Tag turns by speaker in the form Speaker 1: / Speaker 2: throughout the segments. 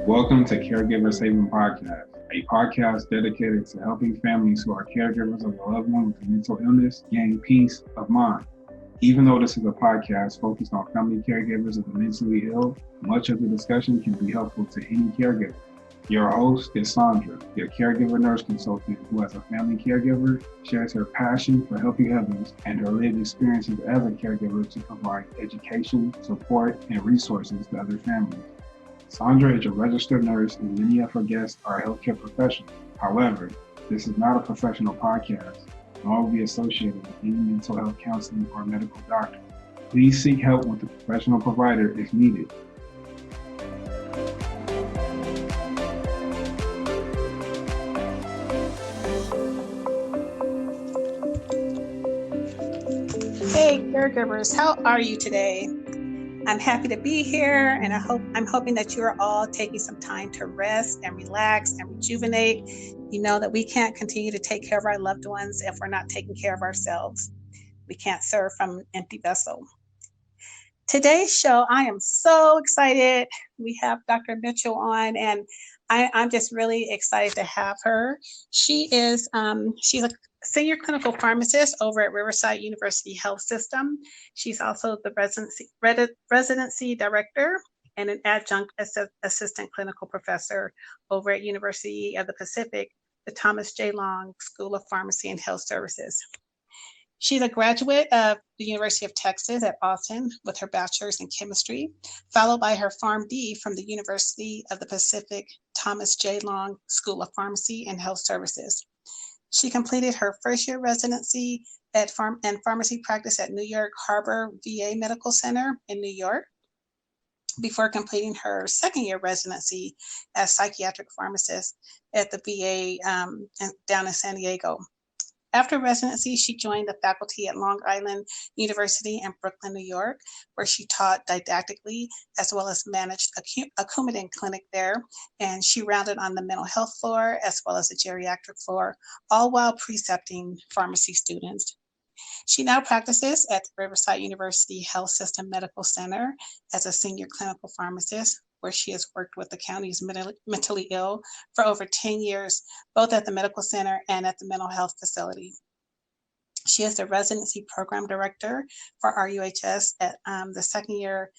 Speaker 1: Welcome to Caregivers Haven podcast, a podcast dedicated to helping families who are caregivers of a loved one with a mental illness gain peace of mind. Even though this is a podcast focused on family caregivers of the mentally ill, much of the discussion can be helpful to any caregiver. Your host is Sandra, your caregiver nurse consultant who, as a family caregiver, shares her passion for helping others and her lived experiences as a caregiver to provide education, support, and resources to other families. Sandra is a registered nurse and many of her guests are healthcare professionals. However, this is not a professional podcast, nor will be associated with any mental health counseling or medical doctor. Please seek help with a professional provider if needed.
Speaker 2: Hey caregivers, how are you today? I'm happy to be here, and I'm hoping that you are all taking some time to rest and relax and rejuvenate. You know that we can't continue to take care of our loved ones if we're not taking care of ourselves. We can't serve from an empty vessel. Today's show, I am so excited. We have Dr. Mitchell on, and I'm just really excited to have her. She's a senior clinical pharmacist over at Riverside University Health System. She's also the residency director and an adjunct assistant clinical professor over at University of the Pacific, the Thomas J. Long School of Pharmacy and Health Services. She's a graduate of the University of Texas at Austin with her bachelor's in chemistry, followed by her PharmD from the University of the Pacific, Thomas J. Long School of Pharmacy and Health Services. She completed her first year residency and pharmacy practice at New York Harbor VA Medical Center in New York before completing her second year residency as psychiatric pharmacist at the VA down in San Diego. After residency, she joined the faculty at Long Island University in Brooklyn, New York, where she taught didactically as well as managed a Coumadin clinic there. And she rounded on the mental health floor as well as the geriatric floor, all while precepting pharmacy students. She now practices at the Riverside University Health System Medical Center as a senior clinical pharmacist, where she has worked with the county's mentally ill for over 10 years, both at the medical center and at the mental health facility. She is the residency program director for RUHS at the second year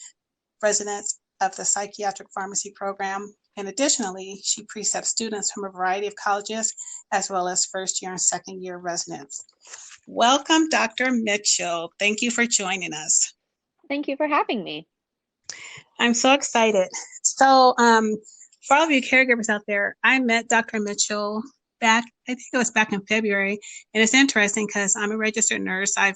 Speaker 2: residents of the psychiatric pharmacy program. And additionally, she precepts students from a variety of colleges, as well as first year and second year residents. Welcome, Dr. Mitchell. Thank you for joining us.
Speaker 3: Thank you for having me.
Speaker 2: I'm so excited. So for all of you caregivers out there, I met Dr. Mitchell I think it was back in February. And it's interesting because I'm a registered nurse. I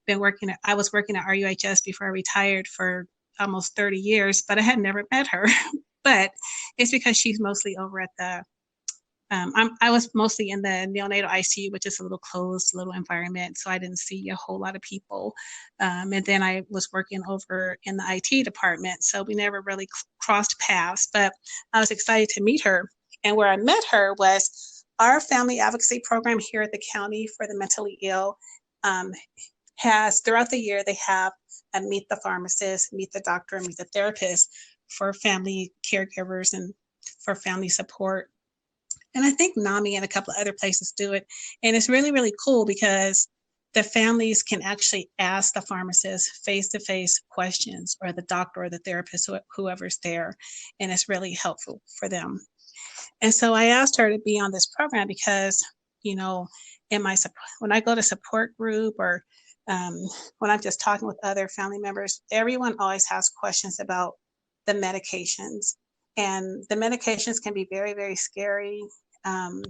Speaker 2: was working at RUHS before I retired for almost 30 years, but I had never met her. But it's because she's mostly over at the I was mostly in the neonatal ICU, which is a little closed, little environment, so I didn't see a whole lot of people. And then I was working over in the IT department, so we never really crossed paths, but I was excited to meet her. And where I met her was our family advocacy program here at the county for the mentally ill has, throughout the year, they have a Meet the Pharmacist, Meet the Doctor, and Meet the Therapist for family caregivers and for family support. And I think NAMI and a couple of other places do it. And it's really, really cool because the families can actually ask the pharmacist face-to-face questions, or the doctor or the therapist, whoever's there. And it's really helpful for them. And so I asked her to be on this program because, you know, when I go to support group or when I'm just talking with other family members, everyone always has questions about the medications. And the medications can be very, very scary. I'm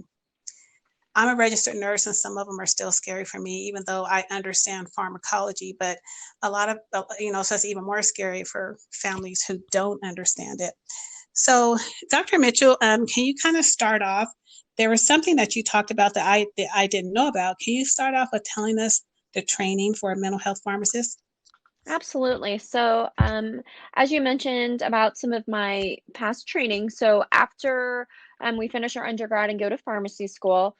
Speaker 2: a registered nurse, and some of them are still scary for me, even though I understand pharmacology. But a lot of, so it's even more scary for families who don't understand it. So, Dr. Mitchell, can you kind of start off? There was something that you talked about that I didn't know about. Can you start off with telling us the training for a mental health pharmacist?
Speaker 3: Absolutely. So as you mentioned about some of my past training, so after we finish our undergrad and go to pharmacy school,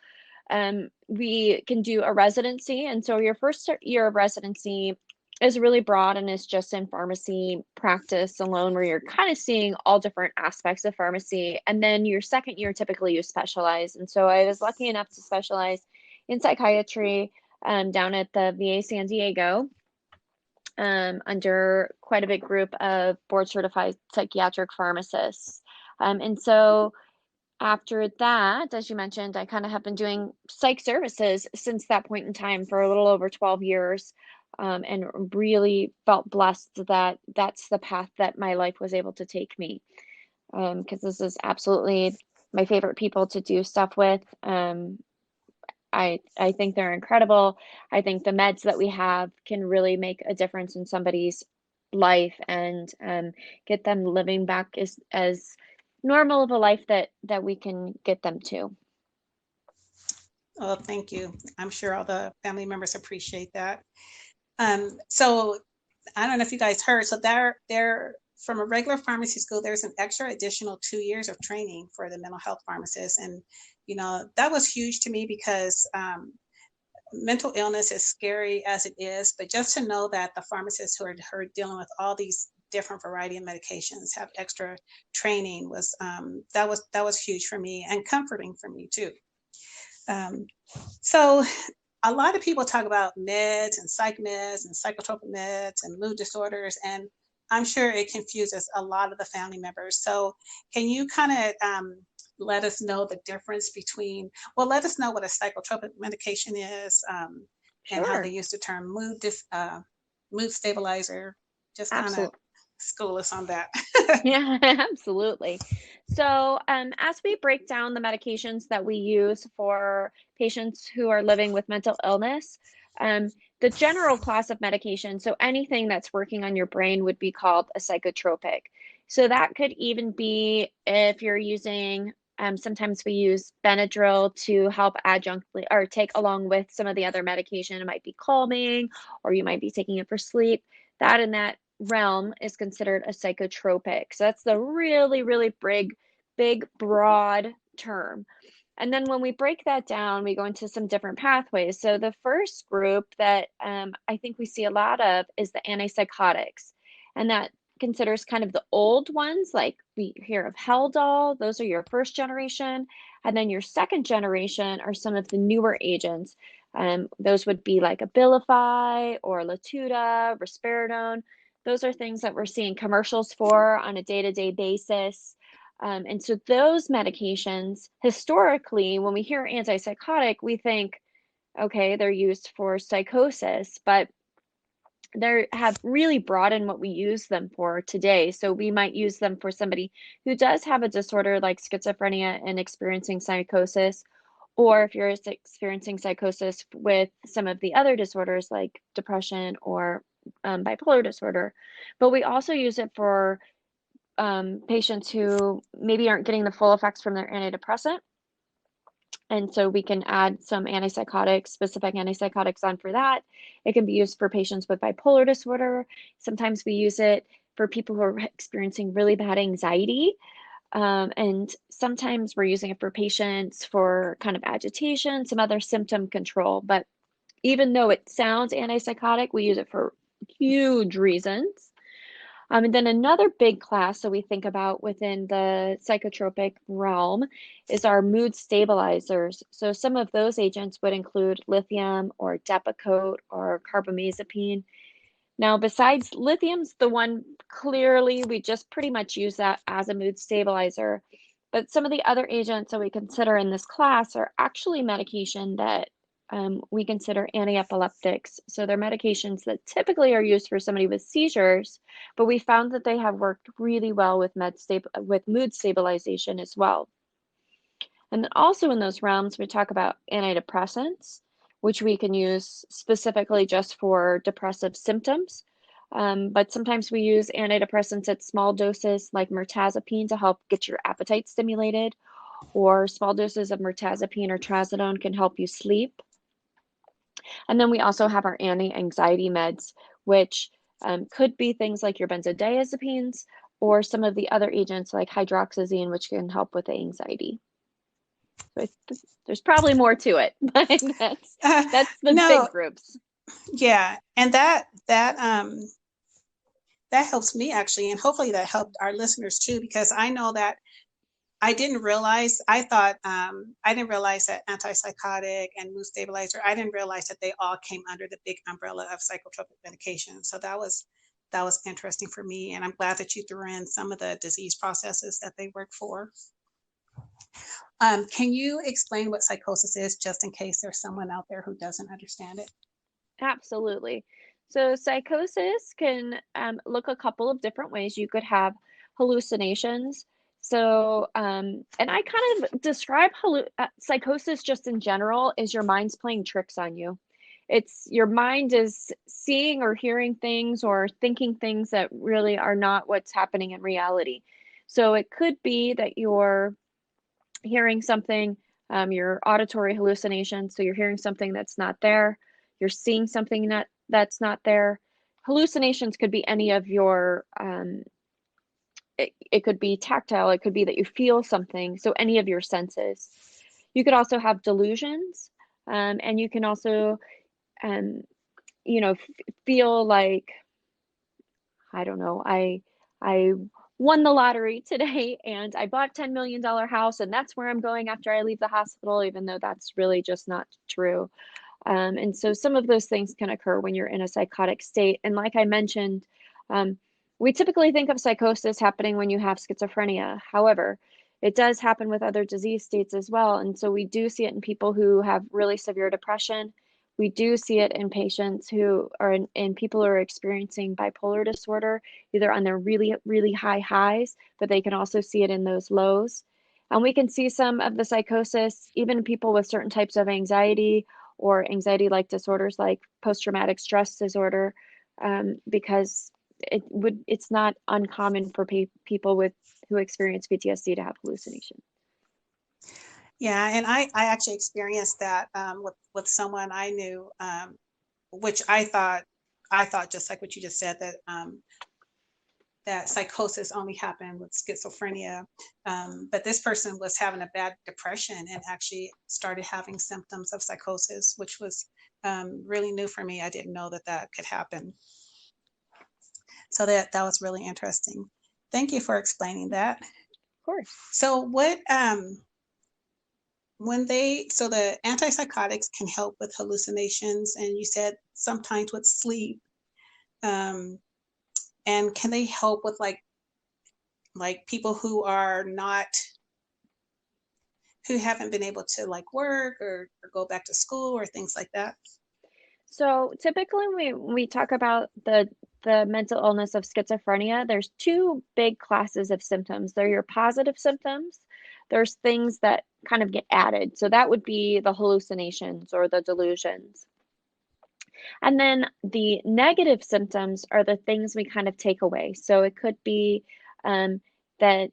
Speaker 3: we can do a residency. And so your first year of residency is really broad and is just in pharmacy practice alone, where you're kind of seeing all different aspects of pharmacy. And then your second year, typically you specialize. And so I was lucky enough to specialize in psychiatry down at the VA San Diego under quite a big group of board certified psychiatric pharmacists. And so after that, as you mentioned, I kind of have been doing psych services since that point in time for a little over 12 years, and really felt blessed that that's the path that my life was able to take me, because this is absolutely my favorite people to do stuff with. I think they're incredible. I think the meds that we have can really make a difference in somebody's life and get them living back as normal of a life that we can get them to.
Speaker 2: Oh, thank you. I'm sure all the family members appreciate that. So I don't know if you guys heard, so they're from a regular pharmacy school, there's an extra additional 2 years of training for the mental health pharmacist. And, that was huge to me because mental illness, as scary as it is, but just to know that the pharmacists who are dealing with all these different variety of medications have extra training was that was huge for me and comforting for me too. So a lot of people talk about meds and psych meds and psychotropic meds and mood disorders, and I'm sure it confuses a lot of the family members. So can you kind of let us know the difference between, well, let us know what a psychotropic medication is, and how they
Speaker 3: Sure.
Speaker 2: use the term mood stabilizer. Just kind of
Speaker 3: Absolutely.
Speaker 2: school us on that.
Speaker 3: Yeah, absolutely. So, as we break down the medications that we use for patients who are living with mental illness, the general class of medication, so anything that's working on your brain, would be called a psychotropic. So that could even be if you're using, sometimes we use Benadryl to help adjunctly or take along with some of the other medication. It might be calming, or you might be taking it for sleep. That in that realm is considered a psychotropic. So that's the really, really big, broad term. And then when we break that down, we go into some different pathways. So the first group that I think we see a lot of is the antipsychotics. And that considers kind of the old ones, like we hear of Haldol, those are your first generation. And then your second generation are some of the newer agents. Those would be like Abilify or Latuda, Risperidone. Those are things that we're seeing commercials for on a day-to-day basis. And so those medications, historically, when we hear antipsychotic, we think, okay, they're used for psychosis, but they have really broadened what we use them for today. So we might use them for somebody who does have a disorder like schizophrenia and experiencing psychosis, or if you're experiencing psychosis with some of the other disorders like depression or bipolar disorder. But we also use it for patients who maybe aren't getting the full effects from their antidepressant. And so we can add some antipsychotics, specific antipsychotics on for that. It can be used for patients with bipolar disorder. Sometimes we use it for people who are experiencing really bad anxiety. And sometimes we're using it for patients for kind of agitation, some other symptom control. But even though it sounds antipsychotic, we use it for huge reasons. And then another big class that we think about within the psychotropic realm is our mood stabilizers. So some of those agents would include lithium or Depakote or carbamazepine. Now, besides lithium's the one clearly we just pretty much use that as a mood stabilizer. But some of the other agents that we consider in this class are actually medication that we consider anti-epileptics. So they're medications that typically are used for somebody with seizures, but we found that they have worked really well with mood stabilization as well. And then also in those realms, we talk about antidepressants, which we can use specifically just for depressive symptoms. But sometimes we use antidepressants at small doses like mirtazapine to help get your appetite stimulated, or small doses of mirtazapine or trazodone can help you sleep. And then we also have our anti-anxiety meds, which could be things like your benzodiazepines or some of the other agents like hydroxyzine, which can help with the anxiety. So there's probably more to it, but that's the
Speaker 2: No,
Speaker 3: big groups.
Speaker 2: Yeah, and that helps me actually, and hopefully that helped our listeners too, because I know that I didn't realize. I didn't realize that antipsychotic and mood stabilizer. I didn't realize that they all came under the big umbrella of psychotropic medication. So that was interesting for me, and I'm glad that you threw in some of the disease processes that they work for. Can you explain what psychosis is, just in case there's someone out there who doesn't understand it?
Speaker 3: Absolutely. So psychosis can look a couple of different ways. You could have hallucinations. So, and I kind of describe psychosis just in general as your mind's playing tricks on you. It's your mind is seeing or hearing things or thinking things that really are not what's happening in reality. So it could be that you're hearing something, your auditory hallucination. So you're hearing something that's not there. You're seeing something that's not there. Hallucinations could be any of your, it could be tactile. It could be that you feel something. So any of your senses. You could also have delusions, and you can also, um, feel like, I don't know, I won the lottery today and I bought $10 million house and that's where I'm going after I leave the hospital, even though that's really just not true. And so some of those things can occur when you're in a psychotic state. And like I mentioned, um, we typically think of psychosis happening when you have schizophrenia. However, it does happen with other disease states as well. And so we do see it in people who have really severe depression. We do see it in patients who are in people who are experiencing bipolar disorder, either on their really, really high highs, but they can also see it in those lows. And we can see some of the psychosis even in people with certain types of anxiety or anxiety-like disorders like post-traumatic stress disorder, because it's not uncommon for people who experience PTSD to have hallucination.
Speaker 2: Yeah, and I actually experienced that with someone I knew, which I thought just like what you just said, that that psychosis only happened with schizophrenia, but this person was having a bad depression and actually started having symptoms of psychosis, which was really new for me. I didn't know that that could happen. So that was really interesting. Thank you for explaining that.
Speaker 3: Of course.
Speaker 2: So what when they so the antipsychotics can help with hallucinations, and you said sometimes with sleep, um, and can they help with like people who are not who haven't been able to like work or go back to school or things like that?
Speaker 3: So typically we talk about the mental illness of schizophrenia. There's two big classes of symptoms. They're your positive symptoms. There's things that kind of get added. So that would be the hallucinations or the delusions. And then the negative symptoms are the things we kind of take away. So it could be that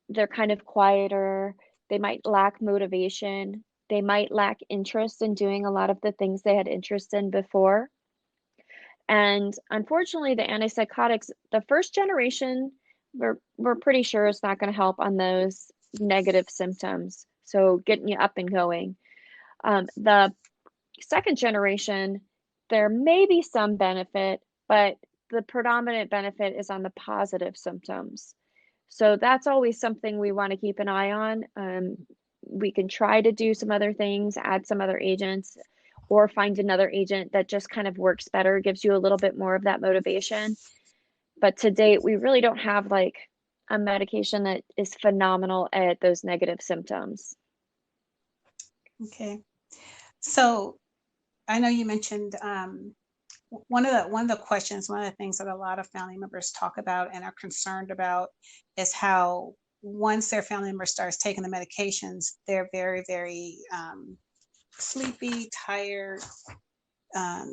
Speaker 3: they're kind of quieter, they might lack motivation, they might lack interest in doing a lot of the things they had interest in before. And unfortunately, the antipsychotics, the first generation, we're pretty sure it's not going to help on those negative symptoms. So getting you up and going. The second generation, there may be some benefit, but the predominant benefit is on the positive symptoms. So that's always something we want to keep an eye on. We can try to do some other things, add some other agents, or find another agent that just kind of works better, gives you a little bit more of that motivation. But to date, we really don't have like a medication that is phenomenal at those negative symptoms.
Speaker 2: Okay. So I know you mentioned one of the questions, one of the things that a lot of family members talk about and are concerned about is how once their family member starts taking the medications, they're very, very sleepy, tired,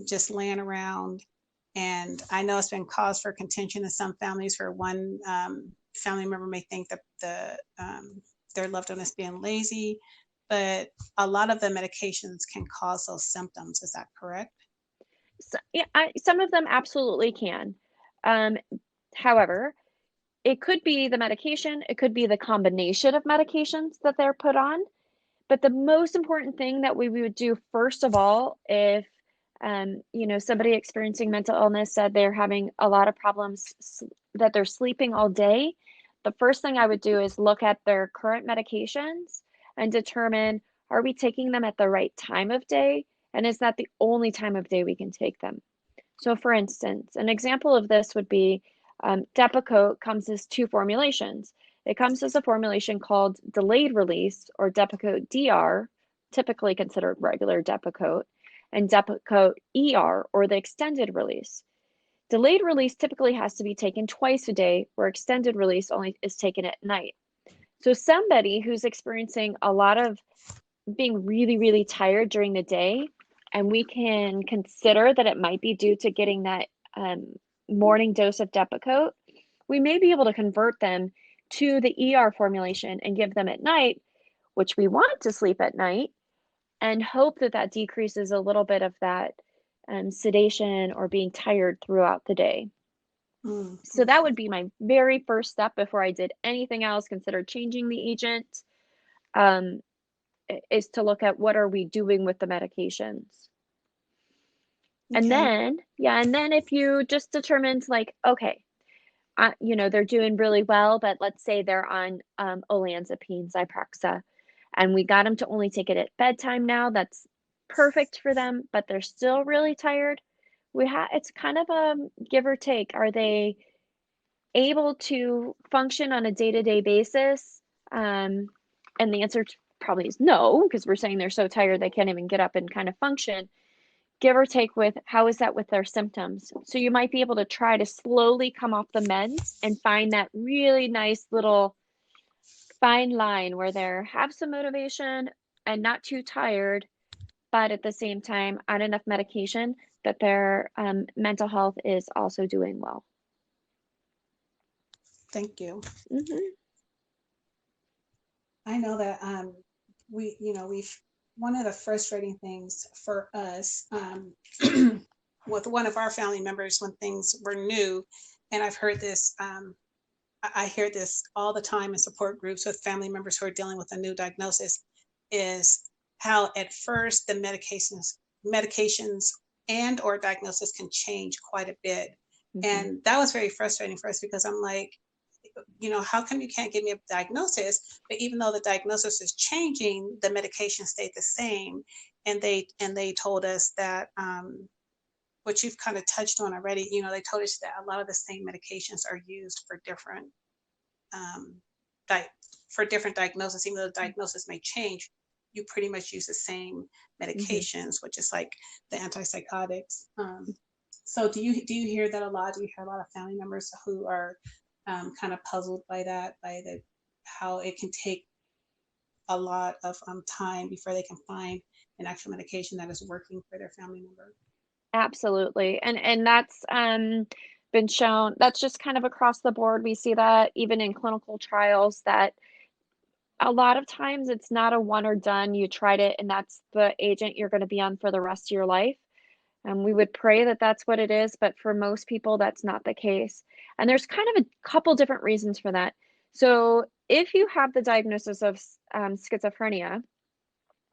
Speaker 2: just laying around. And I know it's been cause for contention in some families where one family member may think that their loved one is being lazy, but a lot of the medications can cause those symptoms. Is that correct?
Speaker 3: So, yeah, some of them absolutely can. However, it could be the medication, it could be the combination of medications that they're put on. But the most important thing that we would do first of all, if Somebody experiencing mental illness said they're having a lot of problems, that they're sleeping all day. The first thing I would do is look at their current medications and determine, are we taking them at the right time of day? And is that the only time of day we can take them? So for instance, an example of this would be Depakote comes as two formulations. It comes as a formulation called delayed release, or Depakote DR, typically considered regular Depakote, and Depakote ER, or the extended release. Delayed release typically has to be taken twice a day, where extended release only is taken at night. So somebody who's experiencing a lot of being really, really tired during the day, and we can consider that it might be due to getting that morning dose of Depakote, we may be able to convert them to the ER formulation and give them at night, which we want to sleep at night, and hope that that decreases a little bit of that sedation or being tired throughout the day. So that would be my very first step before I did anything else, consider changing the agent, is to look at what are we doing with the medications. And then if you just determined like, okay, they're doing really well, but let's say they're on olanzapine, Zyprexa, and we got them to only take it at bedtime now. That's perfect for them, but they're still really tired. It's kind of a give or take. Are they able to function on a day-to-day basis? And the answer probably is no, because we're saying they're so tired they can't even get up and kind of function. Give or take with how is that with their symptoms. So you might be able to try to slowly come off the meds and find that really nice little fine line where they have some motivation and not too tired, but at the same time on enough medication that their mental health is also doing well.
Speaker 2: Thank you.
Speaker 3: Mm-hmm.
Speaker 2: I know that one of the frustrating things for us with one of our family members when things were new, and I've heard this, I hear this all the time in support groups with family members who are dealing with a new diagnosis, is how at first the medications and or diagnosis can change quite a bit. Mm-hmm. And that was very frustrating for us because I'm like, how come you can't give me a diagnosis? But even though the diagnosis is changing, the medication stayed the same. And they told us that, what you've kind of touched on already, they told us that a lot of the same medications are used for different diagnoses. Even though the diagnosis may change, you pretty much use the same medications, mm-hmm. which is like the antipsychotics. So do you hear that a lot? Do you hear a lot of family members who are kind of puzzled by that, how it can take a lot of time before they can find an actual medication that is working for their family member?
Speaker 3: Absolutely. And that's been shown. That's just kind of across the board. We see that even in clinical trials, that a lot of times it's not a one or done. You tried it and that's the agent you're going to be on for the rest of your life. And we would pray that that's what it is, but for most people, that's not the case. And there's kind of a couple different reasons for that. So if you have the diagnosis of schizophrenia,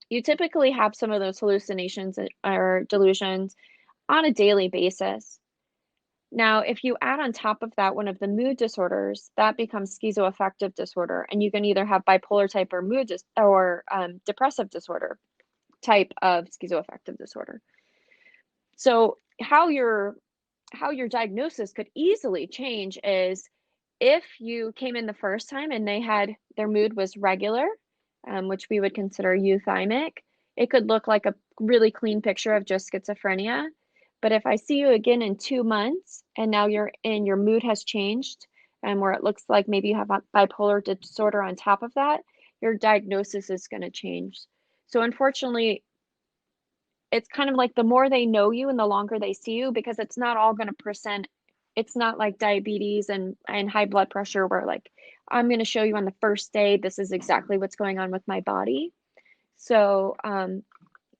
Speaker 3: you typically have some of those hallucinations or delusions on a daily basis. Now, if you add on top of that one of the mood disorders, that becomes schizoaffective disorder, and you can either have bipolar type or depressive disorder type of schizoaffective disorder. So how your diagnosis could easily change is if you came in the first time and their mood was regular, which we would consider euthymic, it could look like a really clean picture of just schizophrenia. But if I see you again in 2 months and now your mood has changed, and where it looks like maybe you have a bipolar disorder on top of that, your diagnosis is going to change. So unfortunately, it's kind of like the more they know you and the longer they see you, because it's not all going to present. It's not like diabetes and high blood pressure where like, I'm going to show you on the first day, this is exactly what's going on with my body. So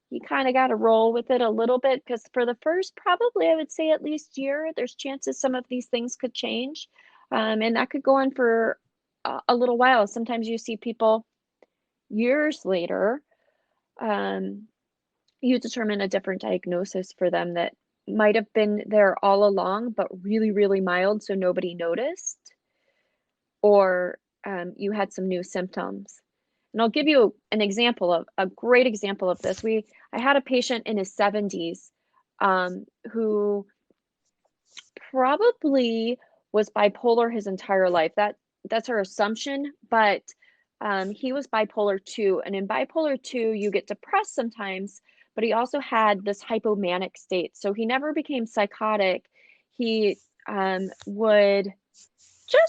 Speaker 3: you kind of got to roll with it a little bit, because for the first, probably I would say at least year, there's chances some of these things could change. And that could go on for a little while. Sometimes you see people years later, you determine a different diagnosis for them that might have been there all along, but really, really mild, so nobody noticed, or you had some new symptoms. And I'll give you an example of a great example of this. I had a patient in his 70s who probably was bipolar his entire life. That's our assumption, but he was bipolar 2. And in bipolar 2, you get depressed sometimes, but he also had this hypomanic state. So he never became psychotic. He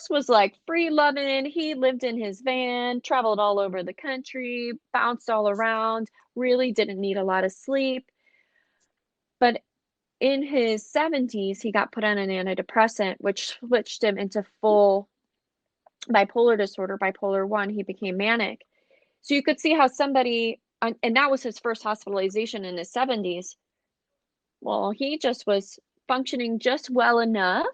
Speaker 3: was like free loving. He lived in his van, traveled all over the country, bounced all around, really didn't need a lot of sleep. But in his 70s, he got put on an antidepressant, which switched him into full bipolar disorder, bipolar 1. He became manic. So you could see how somebody, and that was his first hospitalization in his 70s. Well, he just was functioning just well enough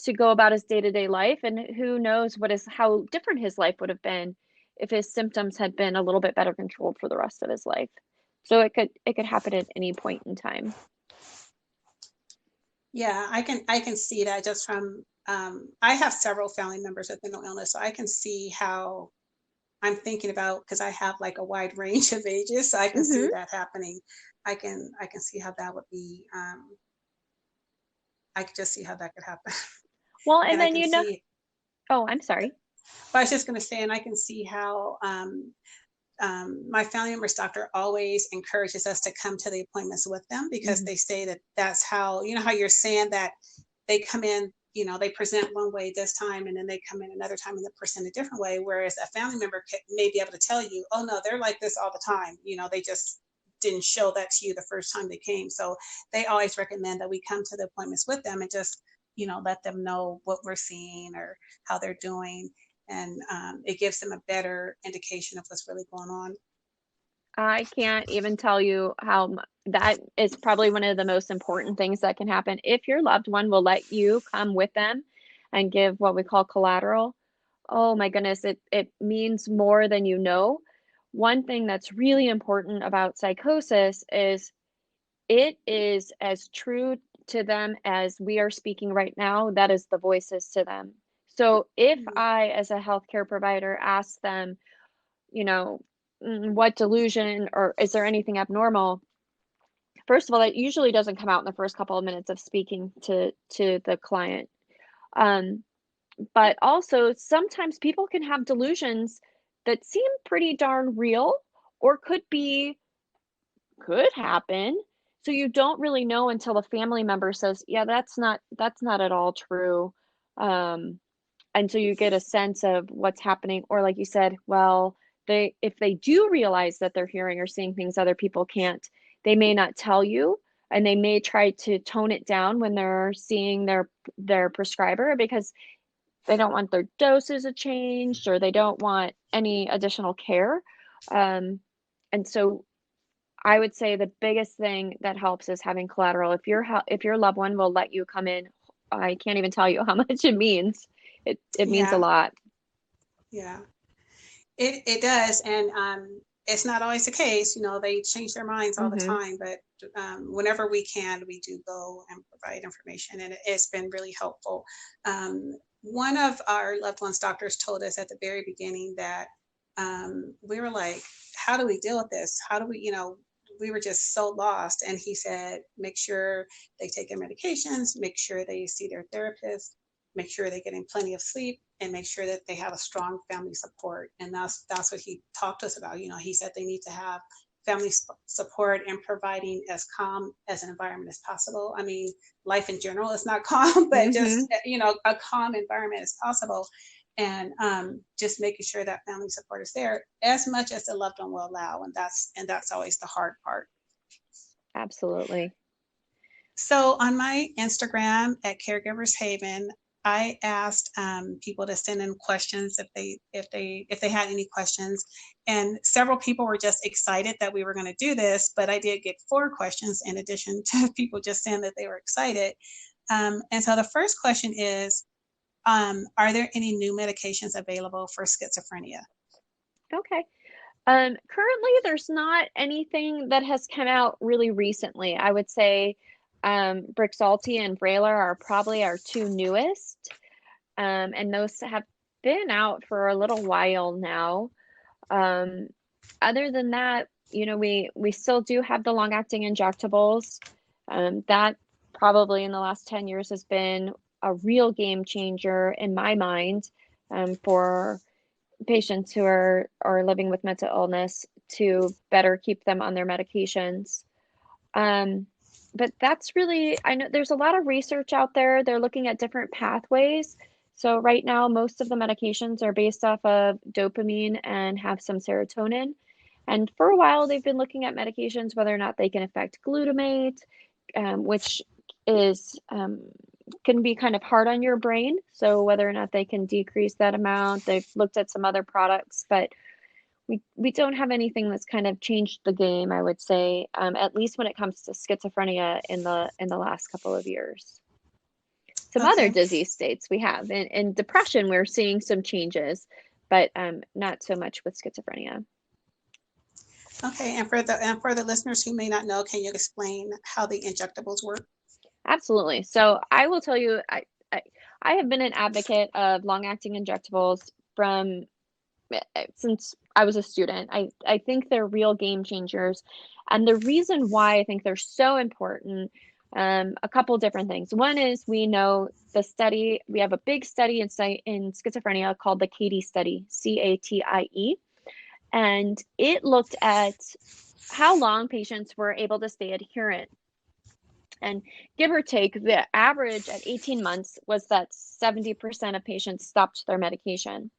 Speaker 3: to go about his day-to-day life, and who knows how different his life would have been if his symptoms had been a little bit better controlled for the rest of his life. So it could happen at any point in time.
Speaker 2: Yeah, I can see that just from I have several family members with mental illness, so I can see how I'm thinking about, because I have like a wide range of ages, so I can see that happening. I can see how that would be. I could just see how that could happen.
Speaker 3: Well, and then oh, I'm sorry.
Speaker 2: But I was just going to say, and I can see how my family member's doctor always encourages us to come to the appointments with them, because they say that that's how, how you're saying that they come in, they present one way this time, and then they come in another time and they present a different way. Whereas a family member may be able to tell you, oh no, they're like this all the time. They just didn't show that to you the first time they came. So they always recommend that we come to the appointments with them and just, let them know what we're seeing or how they're doing. And it gives them a better indication of what's really going on.
Speaker 3: I can't even tell you how that is probably one of the most important things that can happen. If your loved one will let you come with them and give what we call collateral, oh my goodness, it means more than you know. One thing that's really important about psychosis is it is as true to them as we are speaking right now. That is the voices to them. So if I, as a healthcare provider, ask them, what delusion or is there anything abnormal? First of all, that usually doesn't come out in the first couple of minutes of speaking to the client. But also sometimes people can have delusions that seem pretty darn real or could happen. So you don't really know until a family member says, yeah, that's not at all true. And so you get a sense of what's happening. Or like you said, well, if they do realize that they're hearing or seeing things other people can't, they may not tell you, and they may try to tone it down when they're seeing their prescriber, because they don't want their doses changed or they don't want any additional care. And so I would say the biggest thing that helps is having collateral. If your loved one will let you come in, I can't even tell you how much it means. It means a lot.
Speaker 2: Yeah, it does. And it's not always the case. They change their minds all the time, but whenever we can, we do go and provide information, and it's been really helpful. One of our loved ones' doctors told us at the very beginning that we were like, how do we deal with this? How do we, we were just so lost. And he said, make sure they take their medications, make sure they see their therapist, make sure they're getting plenty of sleep, and make sure that they have a strong family support. And that's what he talked to us about. He said they need to have family support and providing as calm as an environment as possible. I mean, life in general is not calm, but just, a calm environment as possible. And just making sure that family support is there as much as the loved one will allow. And that's always the hard part.
Speaker 3: Absolutely.
Speaker 2: So on my Instagram at Caregivers Haven, I asked people to send in questions if they had any questions, and several people were just excited that we were going to do this. But I did get 4 questions in addition to people just saying that they were excited. And so the first question is, are there any new medications available for schizophrenia?
Speaker 3: Okay. Currently, there's not anything that has come out really recently. I would say Brixalti and Vraylar are probably our two newest, and those have been out for a little while now. Other than that, we still do have the long-acting injectables. That probably in the last 10 years has been a real game changer in my mind, for patients who are living with mental illness to better keep them on their medications. But that's really, I know there's a lot of research out there. They're looking at different pathways. So right now, most of the medications are based off of dopamine and have some serotonin. And for a while, they've been looking at medications, whether or not they can affect glutamate, which is can be kind of hard on your brain. So whether or not they can decrease that amount, they've looked at some other products, but we don't have anything that's kind of changed the game, I would say, at least when it comes to schizophrenia in the last couple of years. Some other disease states we have. In depression, we're seeing some changes, but not so much with schizophrenia.
Speaker 2: Okay, and for the listeners who may not know, can you explain how the injectables work?
Speaker 3: Absolutely. So I will tell you, I have been an advocate of long-acting injectables since I was a student. I think they're real game changers. And the reason why I think they're so important, a couple different things. One is we know we have a big study in schizophrenia called the CATIE study, CATIE. And it looked at how long patients were able to stay adherent. And give or take, the average at 18 months was that 70% of patients stopped their medication.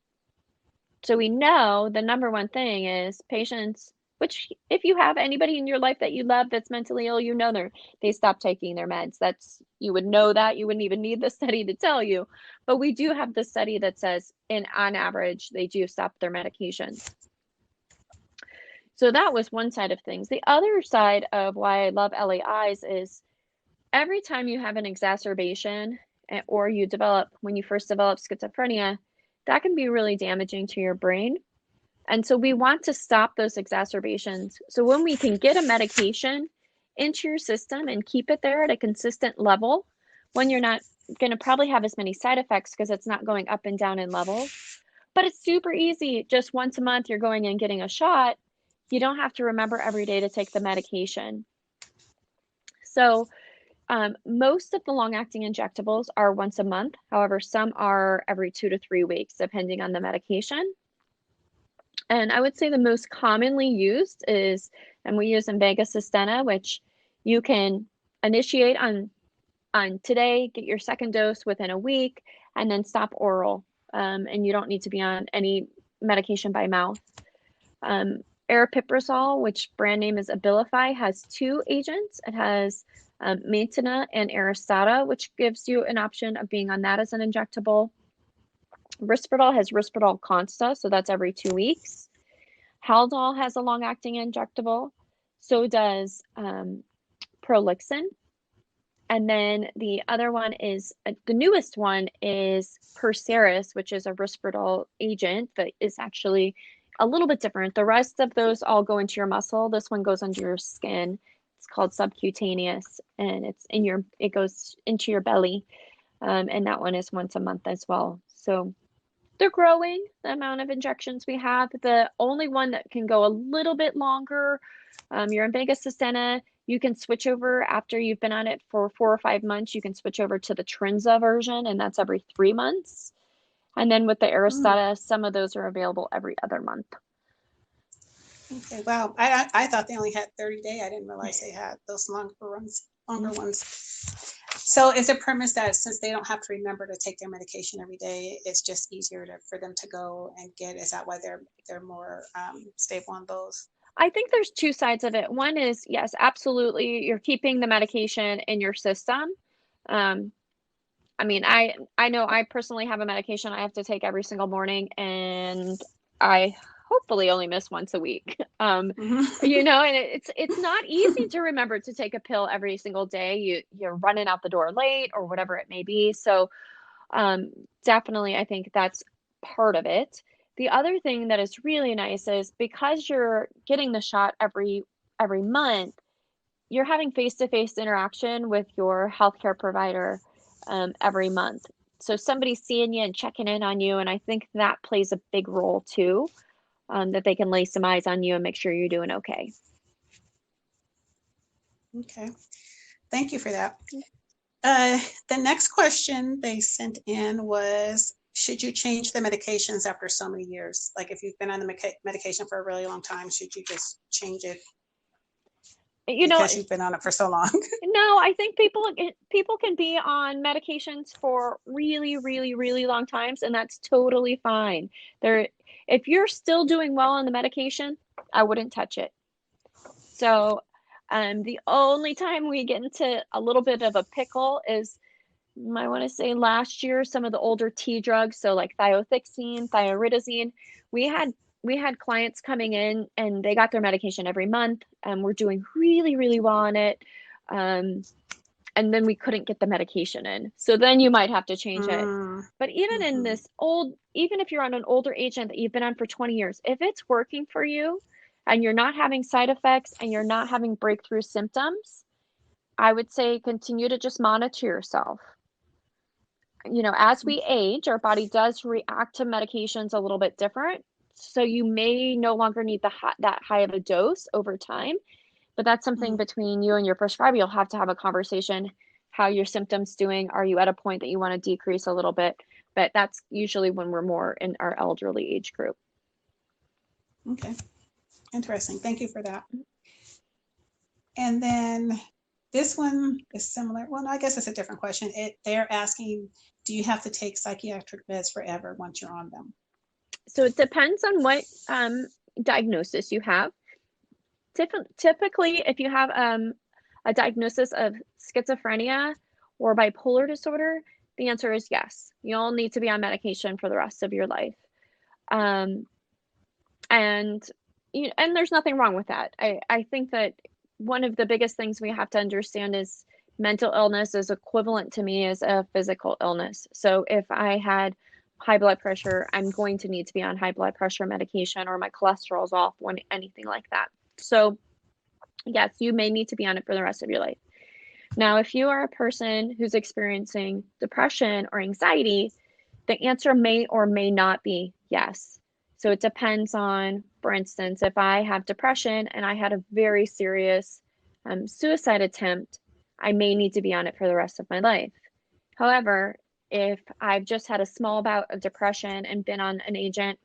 Speaker 3: So we know the number one thing is patients, which if you have anybody in your life that you love that's mentally ill, they stop taking their meds. You would know that. You wouldn't even need the study to tell you. But we do have the study that says on average, they do stop their medications. So that was one side of things. The other side of why I love LAIs is every time you have an exacerbation or when you first develop schizophrenia, that can be really damaging to your brain. And so we want to stop those exacerbations. So when we can get a medication into your system and keep it there at a consistent level, when you're not going to probably have as many side effects because it's not going up and down in levels, but it's super easy. Just once a month, you're going and getting a shot. You don't have to remember every day to take the medication. So most of the long-acting injectables are once a month. However, some are every 2 to 3 weeks, depending on the medication. And I would say the most commonly used is, and we use Invega Sustenna, which you can initiate on today, get your second dose within a week, and then stop oral. And you don't need to be on any medication by mouth. Aripiprazole, which brand name is Abilify, has 2 agents. It has Maintena and Aristada, which gives you an option of being on that as an injectable. Risperdal has Risperdal Consta, so that's every 2 weeks. Haldol has a long-acting injectable. So does Prolixin. And then the other one is, the newest one is Perseris, which is a Risperdal agent that is actually a little bit different. The rest of those all go into your muscle. This one goes under your skin. It's called subcutaneous, and it goes into your belly. And that one is once a month as well. So they're growing, the amount of injections we have. The only one that can go a little bit longer, your Invega Sustenna, you can switch over after you've been on it for 4 or 5 months. You can switch over to the Trinza version, and that's every 3 months. And then with the Aristada, some of those are available every other month.
Speaker 2: Okay, wow. I thought they only had 30-day. I didn't realize they had those longer ones. So is the premise that since they don't have to remember to take their medication every day, it's just easier for them to go and get? Is that why they're more stable on those?
Speaker 3: I think there's 2 sides of it. One is, yes, absolutely, you're keeping the medication in your system. I mean, I know I personally have a medication I have to take every single morning, and I hopefully only miss once a week. And it's not easy to remember to take a pill every single day. You're running out the door late or whatever it may be. So definitely, I think that's part of it. The other thing that is really nice is because you're getting the shot every month, you're having face-to-face interaction with your healthcare provider every month. So somebody's seeing you and checking in on you, and I think that plays a big role too, that they can lay some eyes on you and make sure you're doing okay.
Speaker 2: Okay, thank you for that. The next question they sent in was, should you change the medications after so many years? Like if you've been on the medication for a really long time, should you just change it because you've been on it for so long?
Speaker 3: No, I think people can be on medications for really, really, really long times, and that's totally fine. If you're still doing well on the medication, I wouldn't touch it. So the only time we get into a little bit of a pickle is, I want to say last year, some of the older T drugs, so like thiothiazine, thioridazine, we had clients coming in and they got their medication every month and we're doing really, really well on it. And then we couldn't get the medication in. So then you might have to change it. But even in this even if you're on an older agent that you've been on for 20 years, if it's working for you and you're not having side effects and you're not having breakthrough symptoms, I would say continue to just monitor yourself. As we age, our body does react to medications a little bit different. So you may no longer need that high of a dose over time, but that's something between you and your prescriber. You'll have to have a conversation. How your symptoms doing? Are you at a point that you want to decrease a little bit? But that's usually when we're more in our elderly age group.
Speaker 2: Okay, interesting. Thank you for that. And then this one is similar. Well, I guess it's a different question. They're asking, do you have to take psychiatric meds forever once you're on them?
Speaker 3: So it depends on what diagnosis you have. Typically, if you have a diagnosis of schizophrenia or bipolar disorder, the answer is yes. You'll need to be on medication for the rest of your life. And there's nothing wrong with that. I think that one of the biggest things we have to understand is mental illness is equivalent to me as a physical illness. So if I had high blood pressure, I'm going to need to be on high blood pressure medication, or my cholesterol's off, anything like that. So yes, you may need to be on it for the rest of your life. Now, if you are a person who's experiencing depression or anxiety, the answer may or may not be yes. So it depends on, for instance, if I have depression and I had a very serious suicide attempt, I may need to be on it for the rest of my life. However, if I've just had a small bout of depression and been on an agent,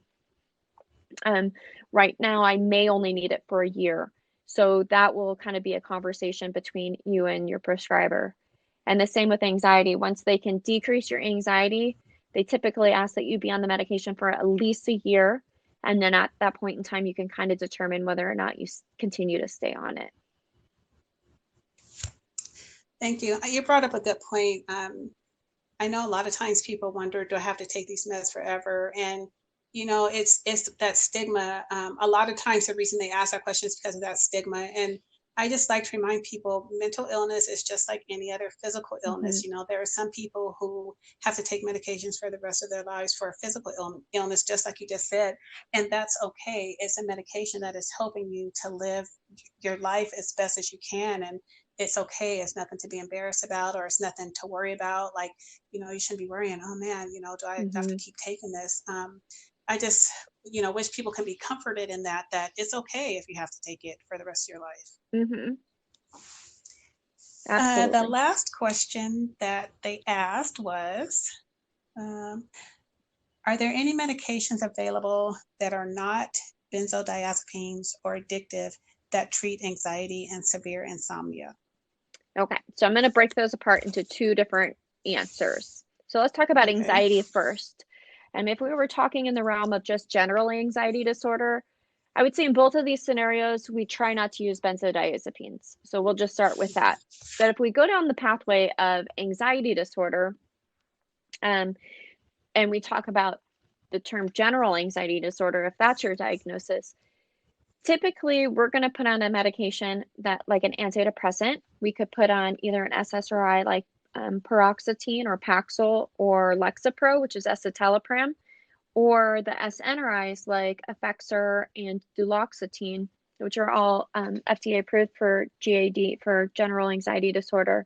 Speaker 3: right now I may only need it for a year. So that will kind of be a conversation between you and your prescriber. And the same with anxiety. Once they can decrease your anxiety, they typically ask that you be on the medication for at least a year. And then at that point in time, you can kind of determine whether or not you continue to stay on it.
Speaker 2: Thank you. You brought up a good point. I know a lot of times people wonder, do I have to take these meds forever? And it's that stigma. A lot of times the reason they ask that question is because of that stigma. And I just like to remind people, mental illness is just like any other physical illness. There are some people who have to take medications for the rest of their lives for a physical illness, just like you just said. And that's okay. It's a medication that is helping you to live your life as best as you can. And it's okay. It's nothing to be embarrassed about, or it's nothing to worry about. Like, you shouldn't be worrying, oh man, do I have to keep taking this? I just, wish people can be comforted in that it's okay if you have to take it for the rest of your life.
Speaker 3: Absolutely.
Speaker 2: The last question that they asked was, are there any medications available that are not benzodiazepines or addictive that treat anxiety and severe insomnia?
Speaker 3: Okay, so I'm going to break those apart into two different answers. So let's talk about anxiety first. And if we were talking in the realm of just general anxiety disorder, I would say in both of these scenarios, we try not to use benzodiazepines. So we'll just start with that. But if we go down the pathway of anxiety disorder, and we talk about the term general anxiety disorder, if that's your diagnosis, typically we're going to put on a medication that, like an antidepressant, we could put on either an SSRI like paroxetine or Paxil, or Lexapro, which is escitalopram, or the SNRIs like Effexor and duloxetine, which are all FDA approved for GAD, for general anxiety disorder.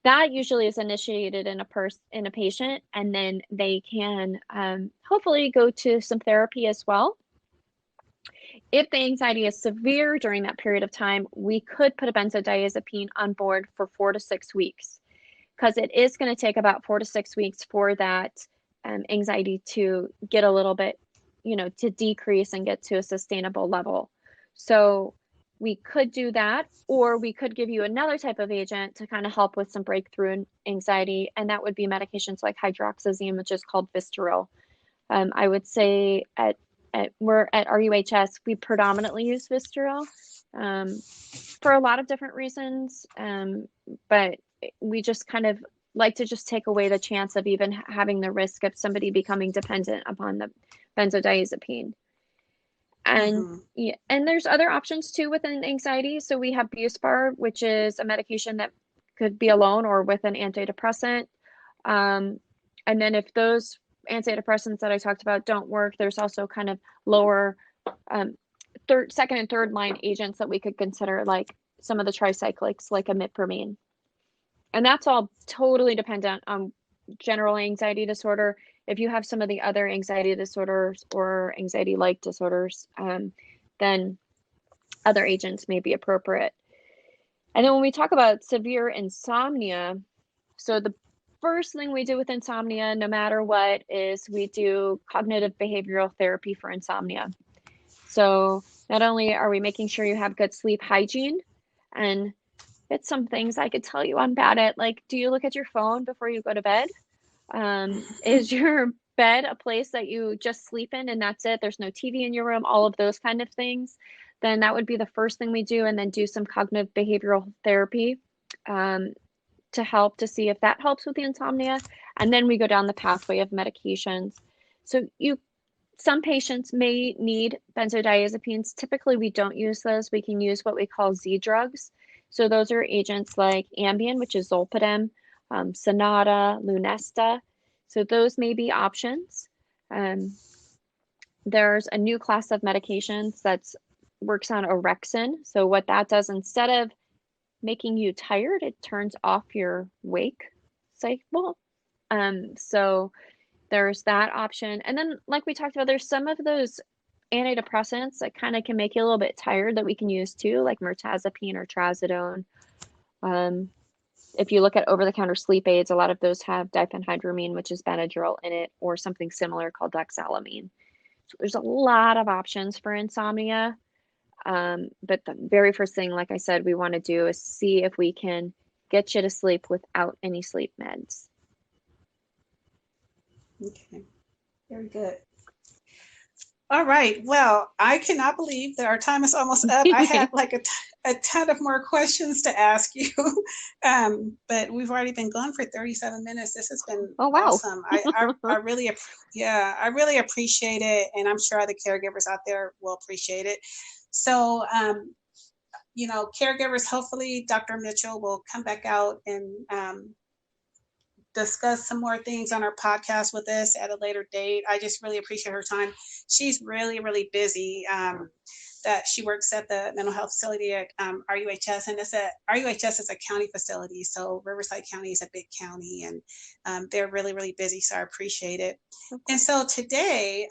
Speaker 3: That usually is initiated in a patient, and then they can hopefully go to some therapy as well. If the anxiety is severe during that period of time, we could put a benzodiazepine on board for 4 to 6 weeks, because it is going to take about 4 to 6 weeks for that anxiety to get a little bit, to decrease and get to a sustainable level. So we could do that, or we could give you another type of agent to kind of help with some breakthrough anxiety, and that would be medications like hydroxyzine, which is called Vistaril. I would say we're at RUHS, we predominantly use Vistaril for a lot of different reasons, but we just kind of like to just take away the chance of even having the risk of somebody becoming dependent upon the benzodiazepine. And yeah, and there's other options too within anxiety. So we have Buspar, which is a medication that could be alone or with an antidepressant. And then if those antidepressants that I talked about don't work, there's also kind of lower second and third line agents that we could consider, like some of the tricyclics, like imipramine. And that's all totally dependent on general anxiety disorder. If you have some of the other anxiety disorders or anxiety-like disorders, then other agents may be appropriate. And then when we talk about severe insomnia, so the first thing we do with insomnia, no matter what, is we do cognitive behavioral therapy for insomnia. So not only are we making sure you have good sleep hygiene, and it's some things I could tell you I'm bad at, like, do you look at your phone before you go to bed? Is your bed a place that you just sleep in and that's it? There's no TV in your room, all of those kind of things. Then that would be the first thing we do, and then do some cognitive behavioral therapy to help to see if that helps with the insomnia. And then we go down the pathway of medications. So some patients may need benzodiazepines. Typically, we don't use those. We can use what we call Z drugs. So those are agents like Ambien, which is Zolpidem, Sonata, Lunesta. So those may be options. There's a new class of medications that works on orexin. So what that does, instead of making you tired, it turns off your wake cycle. So there's that option. And then, like we talked about, there's some of those antidepressants that kind of can make you a little bit tired that we can use too, like mirtazapine or trazodone. If you look at over-the-counter sleep aids, a lot of those have diphenhydramine, which is Benadryl, in it, or something similar called doxalamine. So there's a lot of options for insomnia. But the very first thing, like I said, we want to do is see if we can get you to sleep without any sleep meds.
Speaker 2: Okay, very good. All right. Well, I cannot believe that our time is almost up. I had like a ton of more questions to ask you, but we've already been gone for 37 minutes. This has been awesome. I really appreciate it, and I'm sure other caregivers out there will appreciate it. So, caregivers, hopefully Dr. Mitchell will come back out and discuss some more things on our podcast with us at a later date. I just really appreciate her time. She's really, really busy. That she works at the mental health facility at RUHS, and RUHS is a county facility. So Riverside County is a big county, and they're really, really busy. So I appreciate it. And so today,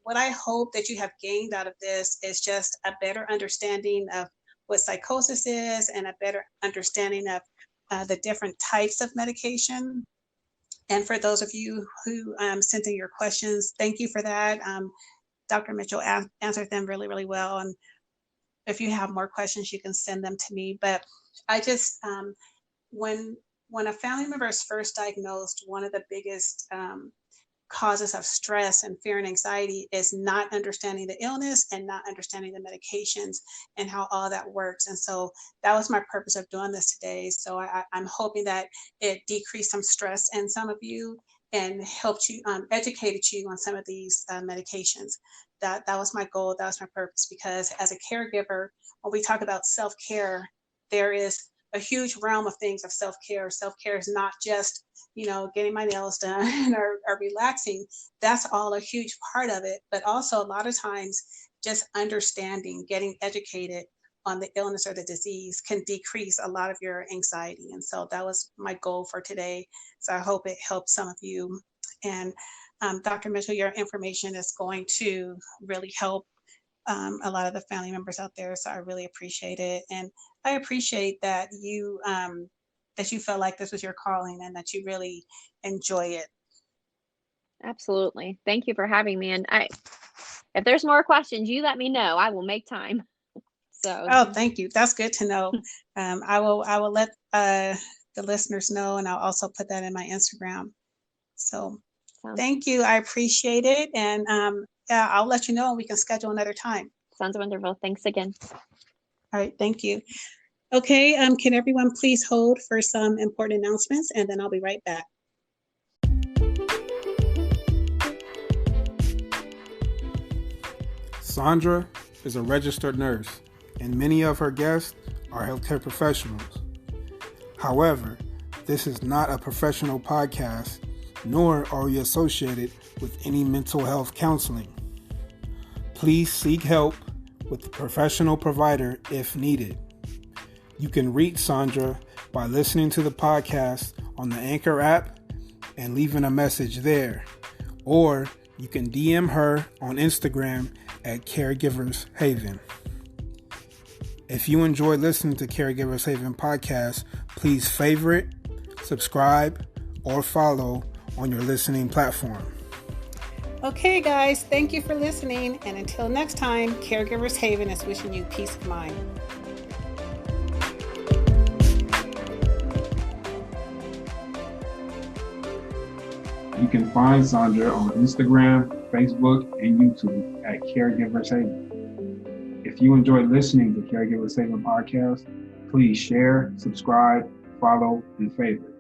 Speaker 2: what I hope that you have gained out of this is just a better understanding of what psychosis is, and a better understanding of the different types of medication. And for those of you who sent in your questions, thank you for that. Dr. Mitchell answered them really, really well. And if you have more questions, you can send them to me. But I just, when a family member is first diagnosed, one of the biggest causes of stress and fear and anxiety is not understanding the illness and not understanding the medications and how all that works. And so that was my purpose of doing this today. So I'm hoping that it decreased some stress in some of you and helped you, educated you on some of these medications. That was my goal. That was my purpose, because as a caregiver, when we talk about self-care, there is a huge realm of things of self-care. Self-care is not just, getting my nails done or relaxing. That's all a huge part of it. But also a lot of times just understanding, getting educated on the illness or the disease can decrease a lot of your anxiety. And so that was my goal for today. So I hope it helps some of you. And Dr. Mitchell, your information is going to really help a lot of the family members out there. So I really appreciate it. And I appreciate that you felt like this was your calling and that you really enjoy it.
Speaker 3: Absolutely. Thank you for having me. And if there's more questions, you let me know. I will make time. So.
Speaker 2: Oh, thank you. That's good to know. I will let the listeners know, and I'll also put that in my Instagram. So thank you. I appreciate it. And yeah, I'll let you know and we can schedule another time.
Speaker 3: Sounds wonderful. Thanks again.
Speaker 2: All right. Thank you. Okay. Can everyone please hold for some important announcements, and then I'll be right back.
Speaker 1: Sandra is a registered nurse, and many of her guests are healthcare professionals. However, this is not a professional podcast, nor are we associated with any mental health counseling. Please seek help with a professional provider if needed. You can reach Sandra by listening to the podcast on the Anchor app and leaving a message there, or you can DM her on Instagram at Caregivers Haven. If you enjoy listening to Caregivers Haven podcast, please favorite, subscribe, or follow on your listening platform.
Speaker 2: Okay, guys, thank you for listening. And until next time, Caregivers Haven is wishing you peace of mind.
Speaker 1: You can find Sandra on Instagram, Facebook, and YouTube at Caregivers Haven. If you enjoyed listening to Caregivers Haven podcast, please share, subscribe, follow, and favorite.